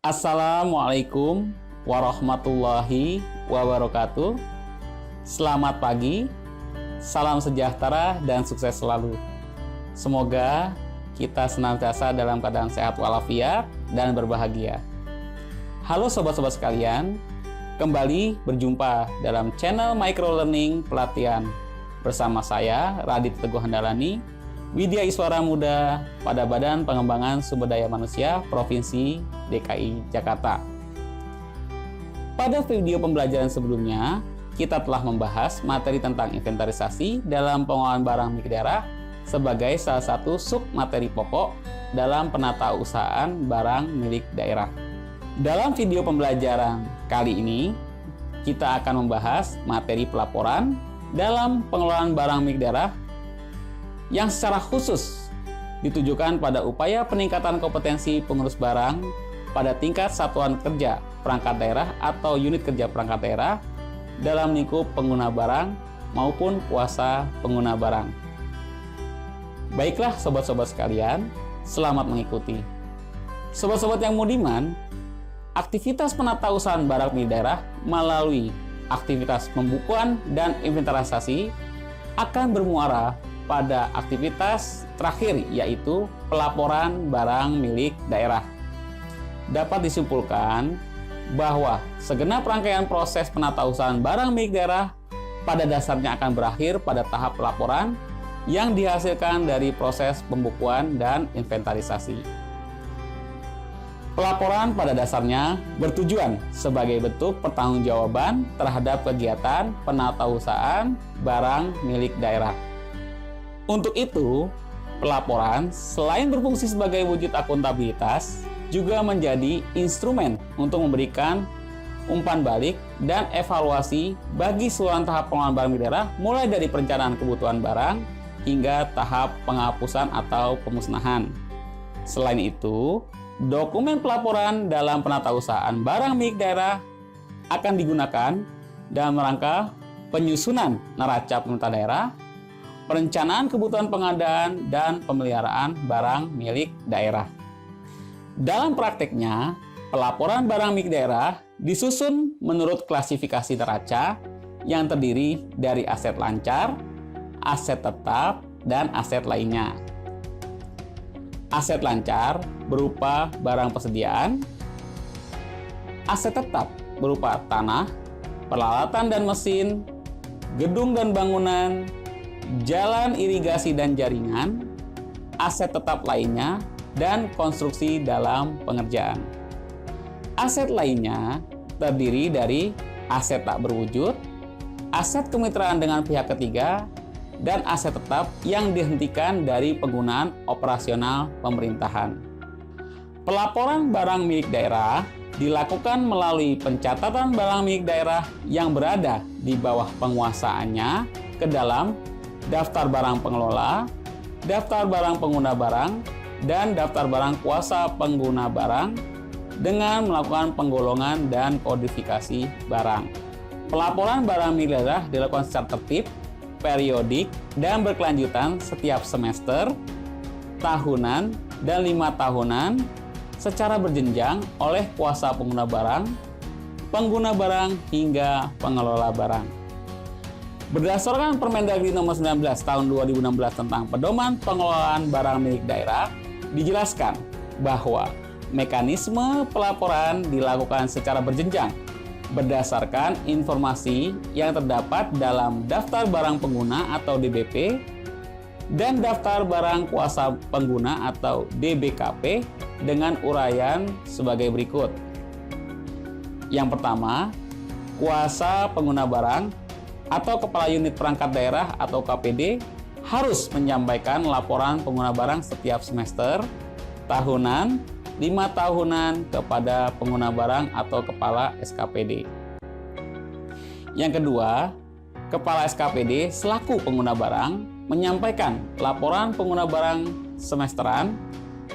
Assalamualaikum warahmatullahi wabarakatuh. Selamat pagi, salam sejahtera dan sukses selalu. Semoga kita senantiasa dalam keadaan sehat walafiat dan berbahagia. Halo sobat-sobat sekalian, kembali berjumpa dalam channel Micro Learning Pelatihan bersama saya Radit Teguh Handalani, Widya Iswara Muda pada Badan Pengembangan Sumber Daya Manusia Provinsi DKI Jakarta. Pada video pembelajaran sebelumnya, kita telah membahas materi tentang inventarisasi dalam pengelolaan barang milik daerah sebagai salah satu sub materi pokok dalam penatausahaan barang milik daerah. Dalam video pembelajaran kali ini, kita akan membahas materi pelaporan dalam pengelolaan barang milik daerah yang secara khusus ditujukan pada upaya peningkatan kompetensi pengurus barang pada tingkat satuan kerja perangkat daerah atau unit kerja perangkat daerah dalam lingkup pengguna barang maupun kuasa pengguna barang. Baiklah sobat-sobat sekalian, selamat mengikuti. Sobat-sobat yang budiman, aktivitas penatausahaan barang milik daerah melalui aktivitas pembukuan dan inventarisasi akan bermuara pada aktivitas terakhir, yaitu pelaporan barang milik daerah. Dapat disimpulkan bahwa segenap rangkaian proses penatausahaan barang milik daerah pada dasarnya akan berakhir pada tahap pelaporan yang dihasilkan dari proses pembukuan dan inventarisasi. Pelaporan pada dasarnya bertujuan sebagai bentuk pertanggungjawaban terhadap kegiatan penatausahaan barang milik daerah. Untuk itu, pelaporan selain berfungsi sebagai wujud akuntabilitas, juga menjadi instrumen untuk memberikan umpan balik dan evaluasi bagi seluruh tahap pengelolaan barang milik daerah, mulai dari perencanaan kebutuhan barang hingga tahap penghapusan atau pemusnahan. Selain itu, dokumen pelaporan dalam penatausahaan barang milik daerah akan digunakan dalam rangka penyusunan neraca pemerintah daerah, perencanaan kebutuhan pengadaan dan pemeliharaan barang milik daerah. Dalam prakteknya, pelaporan barang milik daerah disusun menurut klasifikasi neraca yang terdiri dari aset lancar, aset tetap, dan aset lainnya. Aset lancar berupa barang persediaan, aset tetap berupa tanah, peralatan dan mesin, gedung dan bangunan, jalan irigasi dan jaringan, aset tetap lainnya, dan konstruksi dalam pengerjaan. Aset lainnya terdiri dari aset tak berwujud, aset kemitraan dengan pihak ketiga, dan aset tetap yang dihentikan dari penggunaan operasional pemerintahan. Pelaporan barang milik daerah dilakukan melalui pencatatan barang milik daerah yang berada di bawah penguasaannya ke dalam daftar barang pengelola, daftar barang pengguna barang, dan daftar barang kuasa pengguna barang dengan melakukan penggolongan dan kodifikasi barang. Pelaporan barang milik daerah dilakukan secara tertib, periodik, dan berkelanjutan setiap semester, tahunan, dan 5 tahunan secara berjenjang oleh kuasa pengguna barang, hingga pengelola barang. Berdasarkan Permendagri Nomor 19 Tahun 2016 tentang Pedoman Pengelolaan Barang Milik Daerah, dijelaskan bahwa mekanisme pelaporan dilakukan secara berjenjang berdasarkan informasi yang terdapat dalam Daftar Barang Pengguna atau DBP dan Daftar Barang Kuasa Pengguna atau DBKP dengan uraian sebagai berikut. Yang pertama, kuasa pengguna barang atau Kepala Unit Perangkat Daerah atau KPD harus menyampaikan laporan pengguna barang setiap semester, tahunan, 5 tahunan kepada pengguna barang atau Kepala SKPD. Yang kedua, Kepala SKPD selaku pengguna barang menyampaikan laporan pengguna barang semesteran,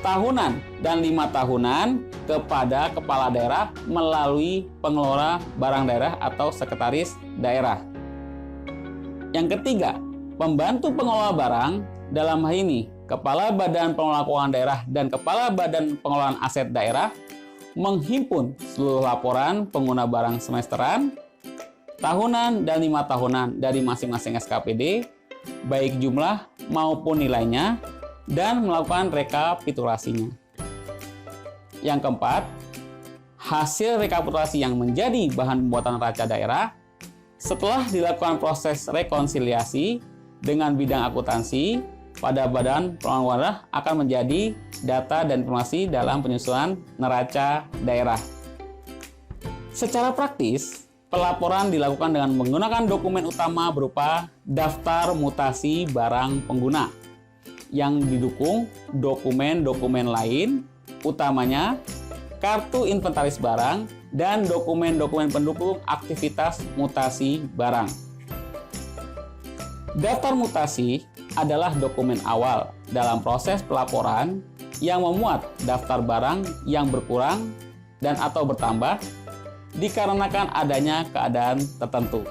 tahunan, dan 5 tahunan kepada Kepala Daerah melalui Pengelola Barang Daerah atau Sekretaris Daerah. Yang ketiga, pembantu pengelola barang, dalam hal ini Kepala Badan Pengelola Keuangan Daerah dan Kepala Badan Pengelolaan Aset Daerah, menghimpun seluruh laporan pengguna barang semesteran, tahunan, dan 5 tahunan dari masing-masing SKPD, baik jumlah maupun nilainya, dan melakukan rekapitulasinya. Yang keempat, hasil rekapitulasi yang menjadi bahan pembuatan neraca daerah setelah dilakukan proses rekonsiliasi dengan bidang akuntansi pada Badan Pengelolaan Daerah akan menjadi data dan informasi dalam penyusunan neraca daerah. Secara praktis, pelaporan dilakukan dengan menggunakan dokumen utama berupa daftar mutasi barang pengguna yang didukung dokumen-dokumen lain, utamanya kartu inventaris barang dan dokumen-dokumen pendukung aktivitas mutasi barang. Daftar mutasi adalah dokumen awal dalam proses pelaporan yang memuat daftar barang yang berkurang dan atau bertambah dikarenakan adanya keadaan tertentu.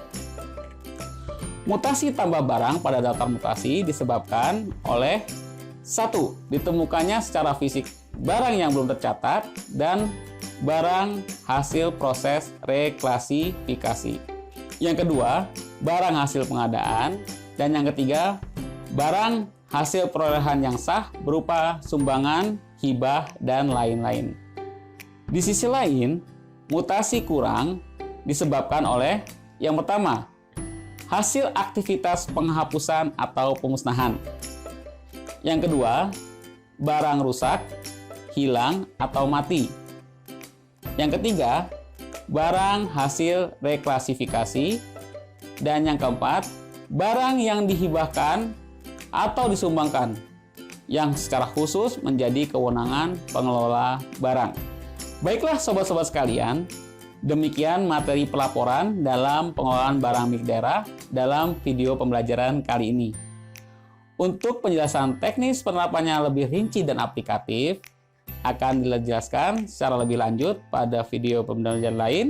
Mutasi tambah barang pada daftar mutasi disebabkan oleh 1. Ditemukannya secara fisik barang yang belum tercatat dan barang hasil proses reklasifikasi. Yang kedua, barang hasil pengadaan. Dan yang ketiga, barang hasil perolehan yang sah berupa sumbangan, hibah, dan lain-lain. Di sisi lain, mutasi kurang disebabkan oleh yang pertama, hasil aktivitas penghapusan atau pemusnahan. Yang kedua, barang rusak, hilang, atau mati. Yang ketiga, barang hasil reklasifikasi. Dan yang keempat, barang yang dihibahkan atau disumbangkan yang secara khusus menjadi kewenangan pengelola barang. Baiklah sobat-sobat sekalian, demikian materi pelaporan dalam pengelolaan barang milik daerah dalam video pembelajaran kali ini. Untuk penjelasan teknis penerapannya lebih rinci dan aplikatif, akan dijelaskan secara lebih lanjut pada video pembelajaran lain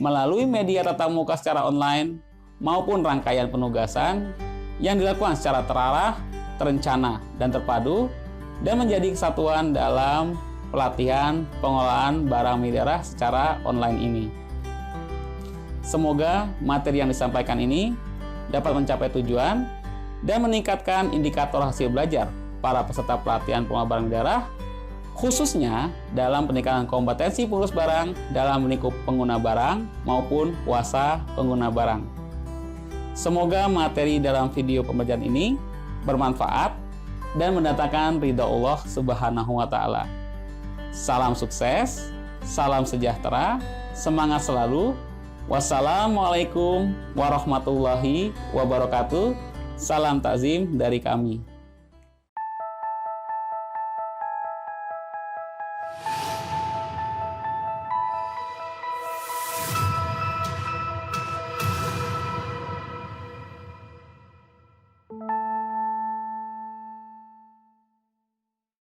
melalui media tatap muka secara online maupun rangkaian penugasan yang dilakukan secara terarah, terencana, dan terpadu dan menjadi kesatuan dalam pelatihan pengelolaan barang milik daerah secara online ini. Semoga materi yang disampaikan ini dapat mencapai tujuan dan meningkatkan indikator hasil belajar para peserta pelatihan pengelolaan barang milik daerah, khususnya dalam peningkatan kompetensi pengurus barang dalam lingkup pengguna barang maupun kuasa pengguna barang. Semoga materi dalam video pembelajaran ini bermanfaat dan mendatangkan ridha Allah Subhanahu wa Ta'ala. Salam sukses, salam sejahtera, semangat selalu. Wassalamualaikum warahmatullahi wabarakatuh. Salam takzim dari kami.